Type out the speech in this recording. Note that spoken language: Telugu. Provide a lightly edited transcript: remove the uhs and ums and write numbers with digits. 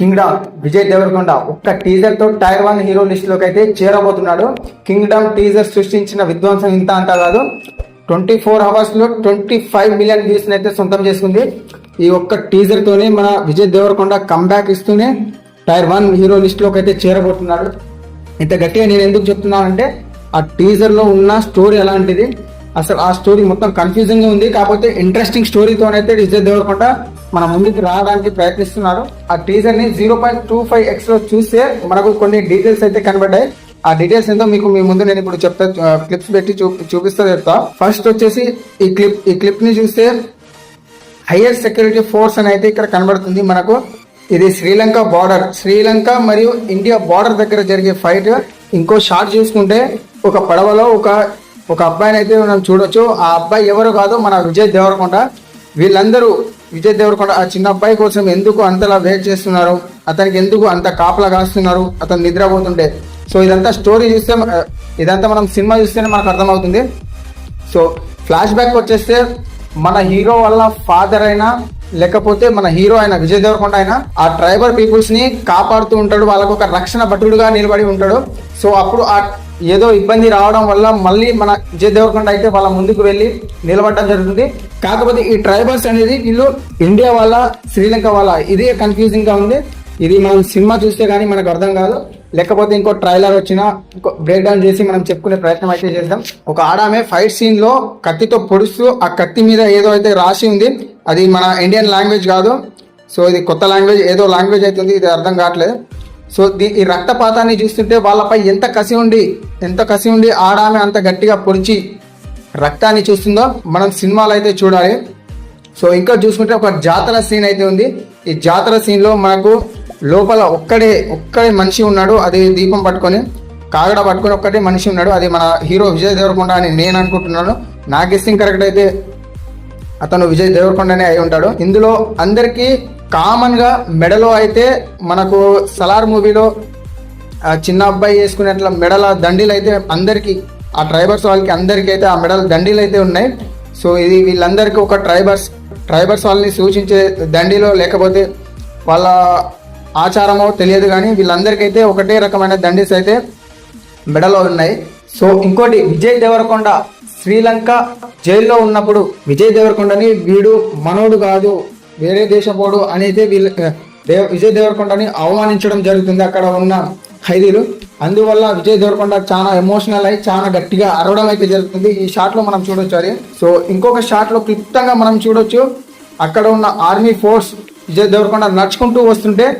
కింగ్డమ్ విజయ్ దేవరకొండ ఒక్క టీజర్ తో టైర్ 1 హీరో లిస్ట్ లోకి అయితే చేరబోతున్నాడు. కింగ్డమ్ టీజర్ సృష్టించిన విధ్వంసం ఇంత అంతా కాదు, 24 అవర్స్ లో 25 మిలియన్ వ్యూస్ అయితే సొంతం చేసుకుంది. ఈ ఒక్క టీజర్ తోనే మన విజయ్ దేవరకొండ కంబ్యాక్ ఇస్తూనే టైర్ 1 హీరో లిస్ట్ లోకి అయితే చేరబోతున్నాడు. ఇంత గట్టిగా నేను ఎందుకు చెప్తున్నానంటే ఆ టీజర్ లో ఉన్న స్టోరీ ఎలాంటిది, అసలు ఆ స్టోరీ మొత్తం కన్ఫ్యూజింగ్ గా ఉంది. కాకపోతే ఇంట్రెస్టింగ్ స్టోరీతోనైతే విజయ్ దేవరకొండ మన ముందుకు రావడానికి ప్రయత్నిస్తున్నారు. ఆ టీజర్ ని 0.25x లో చూస్తే మనకు కొన్ని డీటెయిల్స్ అయితే కనబడ్డాయి. ఆ డీటెయిల్స్ ఏంటో మీకు మీ ముందు నేను ఇప్పుడు చెప్తా, క్లిప్స్ పెట్టి చూపిస్తా చెప్తా. ఫస్ట్ వచ్చేసి ఈ క్లిప్ ని చూస్తే హైయర్ సెక్యూరిటీ ఫోర్స్ అని అయితే ఇక్కడ కనబడుతుంది మనకు. ఇది శ్రీలంక బార్డర్, శ్రీలంక మరియు ఇండియా బార్డర్ దగ్గర జరిగే ఫైట్. ఇంకో షాట్ చూసుకుంటే ఒక పడవలో ఒక అబ్బాయిని అయితే మనం చూడొచ్చు. ఆ అబ్బాయి ఎవరు కాదు, మన విజయ్ దేవరకొండ. వీళ్ళందరూ విజయ్ దేవరకొండ ఆ చిన్న అబ్బాయి కోసం ఎందుకు అంతలా వెయిట్ చేస్తున్నారు, అతనికి ఎందుకు అంత కాపలా కాస్తున్నారు అతను నిద్రపోతుంటే. సో ఇదంతా స్టోరీ చూస్తే, ఇదంతా మనం సినిమా చూస్తేనే మనకు అర్థమవుతుంది. సో ఫ్లాష్ బ్యాక్ వచ్చేస్తే మన హీరో వాళ్ళ ఫాదర్ అయినా లేకపోతే మన హీరో అయిన విజయ్ దేవరకొండ అయినా ఆ ట్రైబల్ పీపుల్స్ ని కాపాడుతూ ఉంటాడు, వాళ్ళకు ఒక రక్షణ భటుడుగా నిలబడి ఉంటాడు. సో అప్పుడు ఆ ఏదో ఇబ్బంది రావడం వల్ల మళ్ళీ మన విజయ్ దేవరకొండ అయితే వాళ్ళ ముందుకు వెళ్ళి నిలబడడం జరుగుతుంది. కాకపోతే ఈ ట్రైబల్స్ అనేది వీళ్ళు ఇండియా వాళ్ళ శ్రీలంక వాళ్ళ, ఇదే కన్ఫ్యూజింగ్ గా ఉంది. ఇది మనం సినిమా చూస్తే కానీ మనకు అర్థం కాదు, లేకపోతే ఇంకో ట్రైలర్ వచ్చినా ఇంకో బ్రేక్ డౌన్ చేసి మనం చెప్పుకునే ప్రయత్నం అయితే చేద్దాం. ఒక ఆడామె ఫైట్ సీన్ లో కత్తితో పొడుస్తూ ఆ కత్తి మీద ఏదో అయితే రాసి ఉంది, అది మన ఇండియన్ లాంగ్వేజ్ కాదు. సో ఇది కొత్త లాంగ్వేజ్, ఏదో లాంగ్వేజ్ అవుతుంది, ఇది అర్థం కావట్లేదు. సో ఈ రక్తపాతాన్ని చూస్తుంటే వాళ్ళపై ఎంత కసి ఉండి ఆడామె అంత గట్టిగా పొడిచి రక్తాన్ని చూస్తుందో మనం సినిమాలో అయితే చూడాలి. సో ఇంకా చూసుకుంటే ఒక జాతర సీన్ అయితే ఉంది. ఈ జాతర సీన్ లో మనకు లోపల ఒక్కడే మనిషి ఉన్నాడు, అది దీపం పట్టుకొని కాగడ పట్టుకొని ఒక్కటే మనిషి ఉన్నాడు. అది మన హీరో విజయ్ దేవరకొండ అని నేను అనుకుంటున్నాను. నా గెస్సింగ్ కరెక్ట్ అయితే అతను విజయ్ దేవరకొండనే అయి ఉంటాడు. ఇందులో అందరికీ కామన్ గా మెడలో అయితే మనకు సలార్ మూవీలో చిన్న అబ్బాయి వేసుకునేట్ల మెడల దండీలు అయితే అందరికి, ఆ ట్రైబర్స్ వాళ్ళకి అందరికీ అయితే ఆ మెడల దండీలు అయితే ఉన్నాయి. సో ఇది వీళ్ళందరికీ ఒక ట్రైబర్స్ వాళ్ళని సూచించే దండీలో లేకపోతే వాళ్ళ ఆచారమో తెలియదు, కానీ వీళ్ళందరికైతే ఒకటే రకమైన దండీస్ అయితే మెడలో ఉన్నాయి. సో ఇంకోటి, విజయ్ దేవరకొండ శ్రీలంక జైల్లో ఉన్నప్పుడు విజయ్ దేవరకొండని వీడు మనోడు కాదు వేరే దేశపోడు అని అయితే విజయ్ దేవరకొండని అవమానించడం జరుగుతుంది అక్కడ ఉన్న ఖైదీలు. అందువల్ల విజయ్ దేవరకొండ చాలా ఎమోషనల్ అయి చాలా గట్టిగా అరవడం అయితే జరుగుతుంది. ఈ షాట్ లో మనం చూడొచ్చు అది. సో ఇంకొక షాట్ లో క్లుప్తంగా మనం చూడొచ్చు, అక్కడ ఉన్న ఆర్మీ ఫోర్స్ విజయ్ దేవరకొండ నడుచుకుంటూ వస్తుంటే